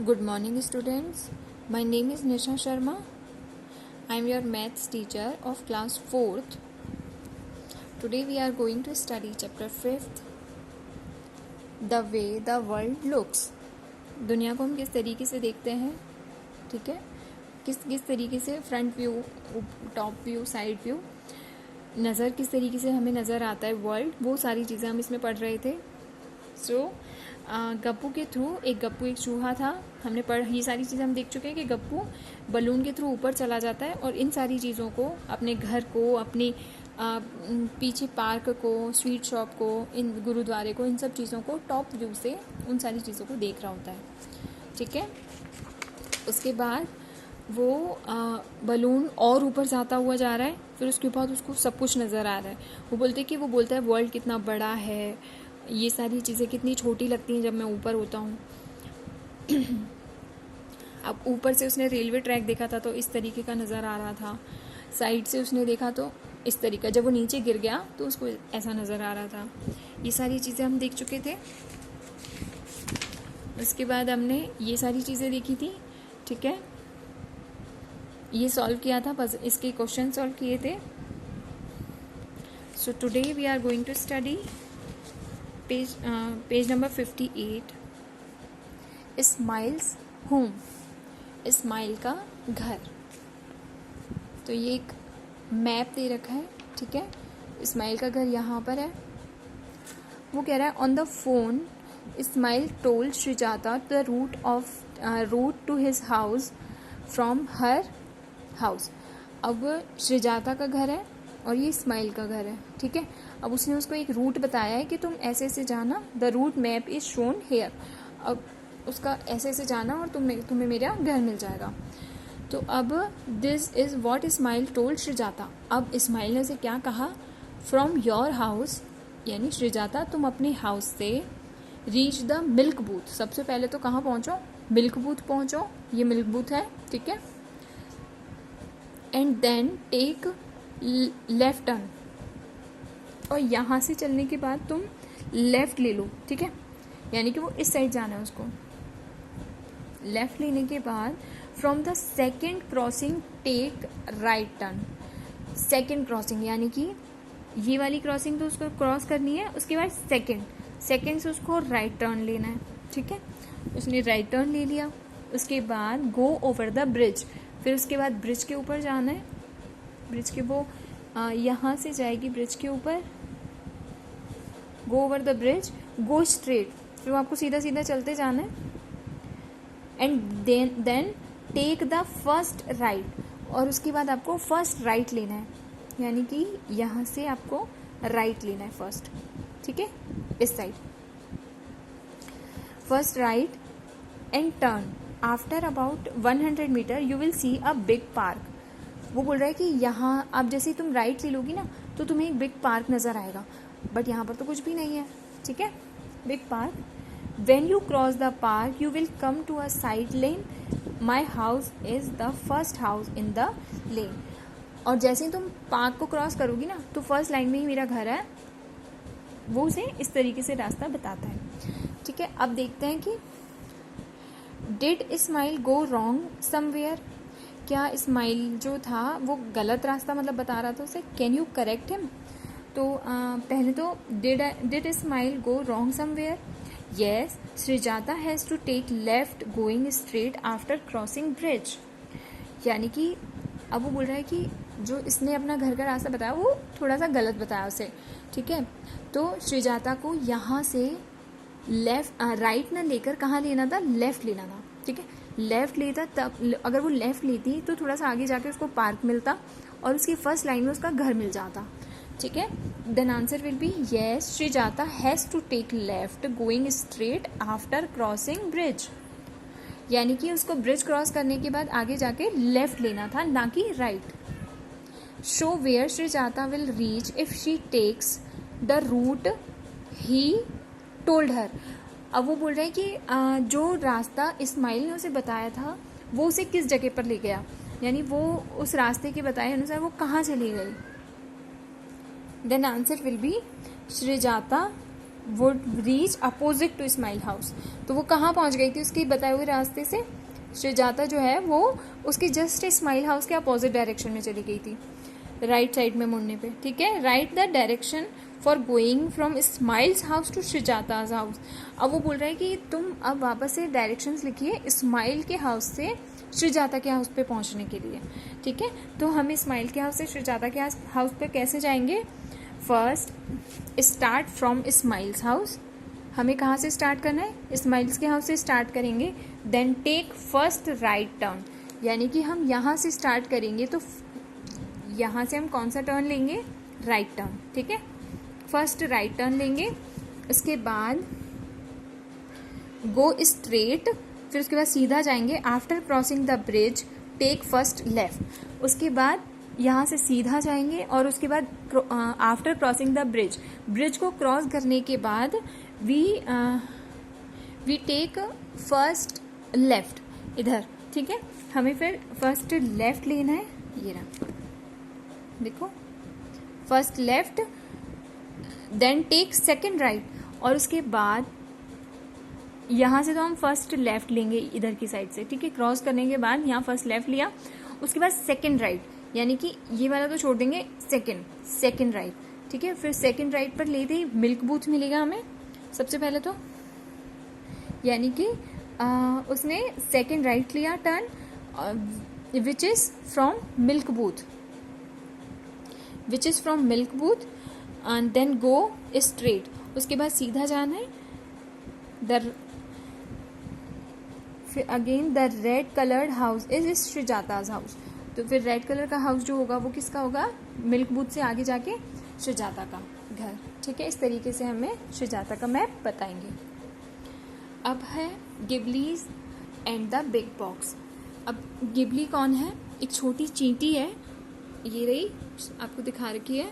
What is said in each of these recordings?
Good morning, students. My name is Nisha Sharma. I am your maths teacher of class 4th. Today we are going to study chapter 5th, The way the world looks. दुनिया को हम किस तरीके से देखते हैं, ठीक है, किस तरीके से front view, top view, side view, नज़र किस तरीके से हमें नज़र आता है वर्ल्ड, वो सारी चीज़ें हम इसमें पढ़ रहे थे. गप्पू के थ्रू, एक चूहा था, हमने ये सारी चीज़ें हम देख चुके हैं कि गप्पू बलून के थ्रू ऊपर चला जाता है और इन सारी चीज़ों को, अपने घर को, अपनी पीछे पार्क को, स्वीट शॉप को, इन गुरुद्वारे को, इन सब चीज़ों को टॉप व्यू से उन सारी चीज़ों को देख रहा होता है, ठीक है. उसके बाद वो बलून और ऊपर जाता हुआ जा रहा है, फिर उसके बाद उसको सब कुछ नज़र आ रहा है. वो बोलता है वर्ल्ड कितना बड़ा है, ये सारी चीज़ें कितनी छोटी लगती हैं जब मैं ऊपर होता हूँ. अब ऊपर से उसने रेलवे ट्रैक देखा था तो इस तरीके का नज़र आ रहा था, साइड से उसने देखा तो इस तरीका, जब वो नीचे गिर गया तो उसको ऐसा नज़र आ रहा था. ये सारी चीज़ें हम देख चुके थे. उसके बाद हमने ये सारी चीज़ें देखी थी, ठीक है, ये सॉल्व किया था, बस इसके क्वेश्चन सॉल्व किए थे. So today we are going to study page number 58, smiles home, smile का घर. तो ये एक मैप दे रखा है, ठीक है, स्माइल का घर यहाँ पर है. वो कह रहा है on the phone Smile told Srijata the route to his house from her house. अब श्रीजाता का घर है और ये स्माइल का घर है, ठीक है. अब उसने उसको एक रूट बताया है कि तुम ऐसे ऐसे जाना, the route map is shown here. अब उसका ऐसे ऐसे जाना और तुम्हें मेरा घर मिल जाएगा. तो अब this is what Smile told Srijata. अब स्माइल ने उसे क्या कहा, फ्रॉम योर हाउस, यानी श्रीजाता तुम अपने हाउस से रीच द मिल्क बूथ, सबसे पहले तो कहाँ पहुँचो, मिल्क बूथ पहुँचो, ये मिल्क बूथ है, ठीक है. And then take left turn, और यहाँ से चलने के बाद तुम लेफ्ट ले लो, ठीक है, यानी कि वो इस साइड जाना है उसको. लेफ्ट लेने के बाद from the second crossing take right turn. Second crossing यानी कि ये वाली क्रॉसिंग तो उसको क्रॉस करनी है, उसके बाद सेकेंड से उसको राइट टर्न लेना है, ठीक है. उसने राइट टर्न ले लिया. उसके बाद गो ओवर द ब्रिज, फिर उसके बाद ब्रिज के ऊपर जाना है. ब्रिज के वो यहाँ से जाएगी ब्रिज के ऊपर, go over the bridge, go straight, फिर आपको सीधा सीधा चलते जाना है. And then take the first right, और उसके बाद आपको फर्स्ट राइट लेना है, यानी कि यहाँ से आपको राइट लेना है फर्स्ट, ठीक है, इस side first right and turn. After about 100 meter you will see a big park. वो बोल रहा है कि यहाँ आप जैसे ही तुम राइट ले लोगी ना तो तुम्हें एक बिग पार्क नज़र आएगा, बट यहाँ पर तो कुछ भी नहीं है, ठीक है, big park. When you cross the park you will come to a side lane, my house is the first house in the lane. और जैसे ही तुम पार्क को क्रॉस करोगी ना तो फर्स्ट लाइन में ही मेरा घर है. वो उसे इस तरीके से रास्ता बताता है, ठीक है. अब देखते हैं कि did Smile go wrong somewhere, क्या स्माइल जो था वो गलत रास्ता मतलब बता रहा था उसे. Can you correct him. तो पहले तो did Smile go wrong somewhere. Yes, Srijata has to take left going straight after crossing bridge. यानी कि अब वो बोल रहा है कि जो इसने अपना घर का रास्ता बताया वो थोड़ा सा गलत बताया उसे, ठीक है. तो श्रीजाता को यहाँ से राइट ना लेकर कहाँ लेना था, लेफ्ट लेना था, ठीक है. लेफ्ट लेता तब, अगर वो लेफ्ट लेती तो थोड़ा सा आगे जाके उसको पार्क मिलता और उसकी फर्स्ट लाइन में उसका घर मिल जाता, ठीक है. Then answer will be yes, Srijata has to take left going straight after crossing bridge. यानी कि उसको ब्रिज क्रॉस करने के बाद आगे जाके लेफ्ट लेना था, ना कि right. Show where Srijata will reach if she takes the route he told her. अब वो बोल रहे हैं कि जो रास्ता इस्माइल ने उसे बताया था वो उसे किस जगह पर ले गया, यानी वो उस रास्ते के बताए अनुसार वो कहाँ चली गई. Then answer will be Srijata would reach opposite to Smile house. तो वो कहाँ पहुँच गई थी उसके बताए हुए रास्ते से? सुजाता जो है वो उसकी जस्ट स्माइल हाउस के अपोजिट डायरेक्शन में चली गई थी, राइट साइड में मुड़ने पे। ठीक है, right the direction for going from Smile's house to Sujata's house. अब वो बोल रहा है कि तुम अब वापस से डायरेक्शंस लिखिए स्माइल के हाउस से सुजाता के हाउस पे पहुंचने के लिए। ठीक है, तो हम स्माइल के हाउस से सुजाता के हाउस पे कैसे जाएंगे? First start from Smile's house. हमें कहाँ से स्टार्ट करना है? स्माइल्स के हाउस से स्टार्ट करेंगे। Then take first right turn, यानी कि हम यहाँ से स्टार्ट करेंगे तो यहाँ से हम कौन सा टर्न लेंगे? Right turn. ठीक है, फर्स्ट राइट टर्न लेंगे, उसके बाद गो स्ट्रेट, फिर उसके बाद सीधा जाएंगे। After crossing the bridge take first left, उसके बाद यहाँ से सीधा जाएंगे और उसके बाद आफ्टर क्रॉसिंग द ब्रिज को क्रॉस करने के बाद वी टेक फर्स्ट लेफ्ट इधर। ठीक है, हमें फिर फर्स्ट लेफ्ट लेना है, ये रहा देखो, first left, then take second right, और उसके बाद यहाँ से तो हम फर्स्ट लेफ्ट लेंगे इधर की साइड से। ठीक है, क्रॉस करने के बाद यहाँ फर्स्ट लेफ्ट लिया, उसके बाद सेकंड राइट, यानी कि ये वाला तो छोड़ देंगे, सेकंड राइट। ठीक है, फिर सेकंड राइट पर लेते ही मिल्क बूथ मिलेगा हमें सबसे पहले तो, यानी कि उसने सेकंड राइट लिया turn which is from milk booth, and then go straight, उसके बाद सीधा जाना है। फिर again the red coloured house is Sujata's house, तो फिर रेड कलर का हाउस जो होगा वो किसका होगा? मिल्क बूथ से आगे जाके सुजाता का घर। ठीक है, इस तरीके से हमें सुजाता का मैप बताएंगे। अब है गिबलीज एंड द बिग बॉक्स। अब गिबली कौन है? एक छोटी चींटी है, ये रही आपको दिखा रखी है,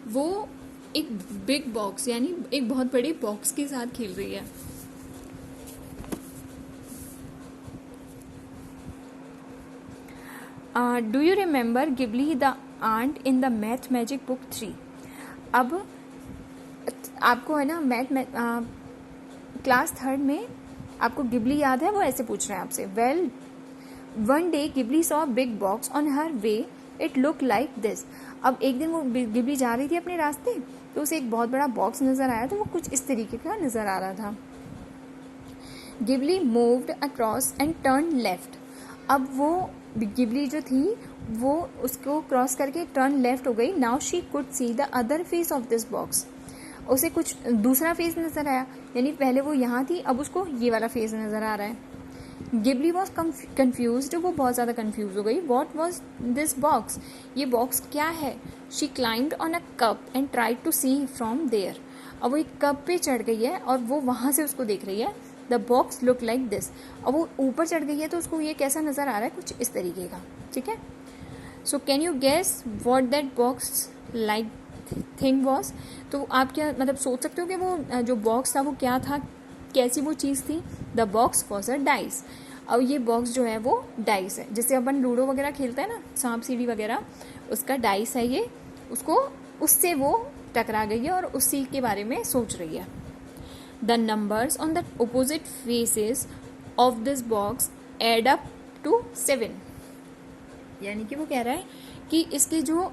वो एक बिग बॉक्स यानी एक बहुत बड़े बॉक्स के साथ खेल रही है। Do you remember Gibbly the ant in the math magic book 3? अब आपको है ना क्लास 3 में आपको गिबली याद है? वो ऐसे पूछ रहे हैं आपसे, well one day Ghibli saw big box on her way, it look like this. अब एक दिन वो गिबली जा रही थी अपने रास्ते, तो उसे एक बहुत बड़ा बॉक्स नजर आया, तो वो कुछ इस तरीके का नजर आ रहा था। Ghibli moved across and turn left. अब वो गिबली जो थी वो उसको क्रॉस करके टर्न लेफ्ट हो गई। Now she could see the other face of this box, उसे कुछ दूसरा फेस नजर आया, यानी पहले वो यहाँ थी, अब उसको ये वाला फेस नजर आ रहा है। गिबली वॉज कन्फ्यूज, वो बहुत ज़्यादा कन्फ्यूज हो गई। वॉट वॉज दिस बॉक्स, ये बॉक्स क्या है? She climbed on a cup and tried to see from there. अब वो एक कप पे चढ़ गई है और वो वहाँ से उसको देख रही है। The box look like this. अब वो ऊपर चढ़ गई है तो उसको ये कैसा नज़र आ रहा है? कुछ इस तरीके का। ठीक है, so can you guess what that box like thing was? तो आप क्या मतलब सोच सकते हो कि वो जो बॉक्स था वो क्या था, कैसी वो चीज़ थी? The box was a dice. अब ये बॉक्स जो है वो डाइस है, जैसे अपन लूडो वगैरह खेलते हैं ना, सांप सीढ़ी वगैरह, उसका डाइस है ये। उससे वो टकरा गई है और उसी के बारे में सोच रही है। The numbers on the opposite faces of this box add up to 7, यानी कि वो कह रहा है कि इसके जो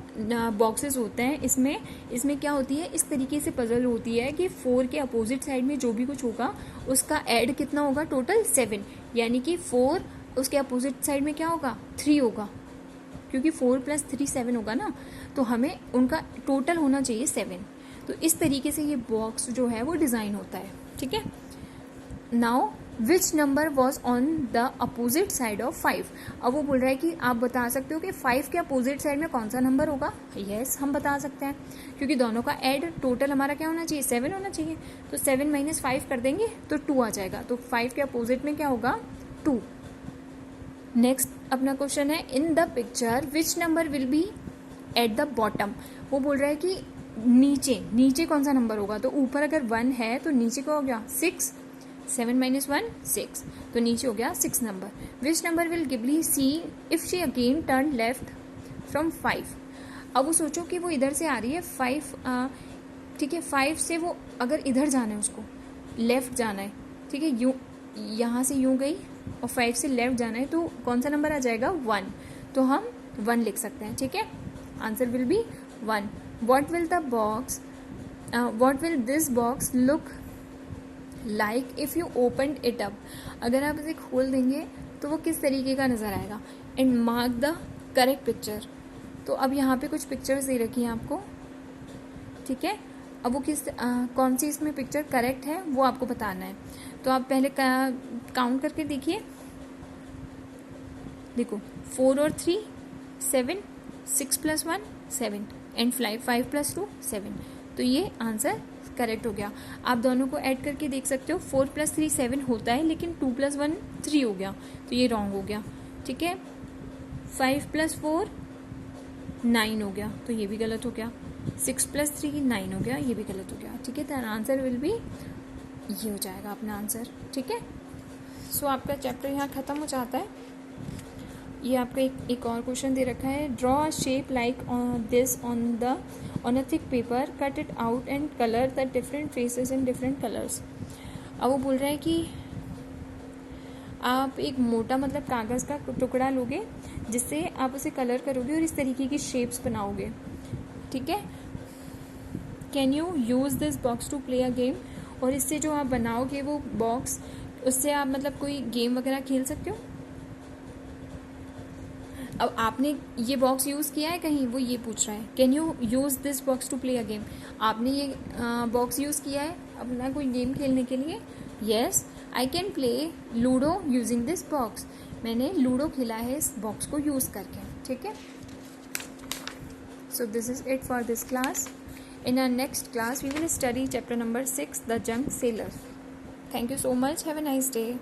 बॉक्सेस होते हैं इसमें क्या होती है, इस तरीके से पजल होती है कि 4 के अपोजिट साइड में जो भी कुछ होगा उसका ऐड कितना होगा? टोटल 7, यानी कि 4 उसके अपोजिट साइड में क्या होगा? 3 होगा, क्योंकि 4 + 3 7 होगा ना, तो हमें उनका टोटल होना चाहिए 7। तो इस तरीके से ये बॉक्स जो है वो डिज़ाइन होता है। ठीक है, now which number was on the opposite side of 5? अब वो बोल रहा है कि आप बता सकते हो कि 5 के अपोजिट साइड में कौन सा नंबर होगा? यस, हम बता सकते हैं, क्योंकि दोनों का ऐड टोटल हमारा क्या होना चाहिए? 7 होना चाहिए। तो 7 - 5 कर देंगे तो 2 आ जाएगा। तो 5 के अपोजिट में क्या होगा? 2। नेक्स्ट अपना क्वेश्चन है, in the picture which number will be at the bottom? वो बोल रहा है कि नीचे कौन सा नंबर होगा? तो ऊपर अगर 1 है तो नीचे क्या हो गया? 6। 7 - 1 6, तो नीचे हो गया 6 number. Which number will Ghibli see if she again turn left from 5? अब वो सोचो कि वो इधर से आ रही है 5, ठीक है, 5 से वो अगर इधर जाना है उसको, लेफ़्ट जाना है, ठीक है, यूँ यहाँ से यूँ गई और 5 से लेफ़्ट जाना है, तो कौन सा नंबर आ जाएगा? 1। तो हम 1 लिख सकते हैं, ठीक है। Answer will B 1। What will this box look like if you open it up. अगर आप इसे खोल देंगे तो वो किस तरीके का नज़र आएगा। And mark the correct picture. तो अब यहाँ पे कुछ पिक्चर्स दे रखी हैं आपको, ठीक है। अब वो कौन सी इसमें पिक्चर करेक्ट है वो आपको बताना है। तो आप पहले काउंट करके देखिए, देखो 4 और 3 7, 6 + 1 7 एंड 5 + 2 7। तो ये आंसर करेक्ट हो गया। आप दोनों को ऐड करके देख सकते हो, 4 + 3 7 होता है, लेकिन 2 + 1 3 हो गया, तो ये रॉन्ग हो गया, ठीक है। 5 + 4 9 हो गया, तो ये भी गलत हो गया। 6 + 3 9 हो गया, ये भी गलत हो गया, ठीक है। तो आंसर विल बी ये हो जाएगा अपना आंसर, ठीक है। सो आपका चैप्टर यहाँ ख़त्म हो जाता है। ये आपका एक और क्वेश्चन दे रखा है, draw a shape like this on a thick paper, cut it out and colour the different phases in different colours. अब वो बोल रहा है कि आप एक मोटा मतलब कागज़ का टुकड़ा लोगे, जिससे आप उसे कलर करोगे और इस तरीके की शेप्स बनाओगे, ठीक है। Can you use this box to play a game. और इससे जो आप बनाओगे वो बॉक्स, उससे आप मतलब कोई गेम वगैरह खेल सकते हो। अब आपने ये बॉक्स यूज़ किया है कहीं, वो ये पूछ रहा है, can you use this box to play a game. आपने ये बॉक्स यूज़ किया है अपना कोई गेम खेलने के लिए। Yes I can play ludo using this box. मैंने लूडो खेला है इस बॉक्स को यूज़ करके, ठीक है। So this is it for this class. In our next class, we will study chapter number 6, The Junk Sailor. Thank you so much. Have a nice day.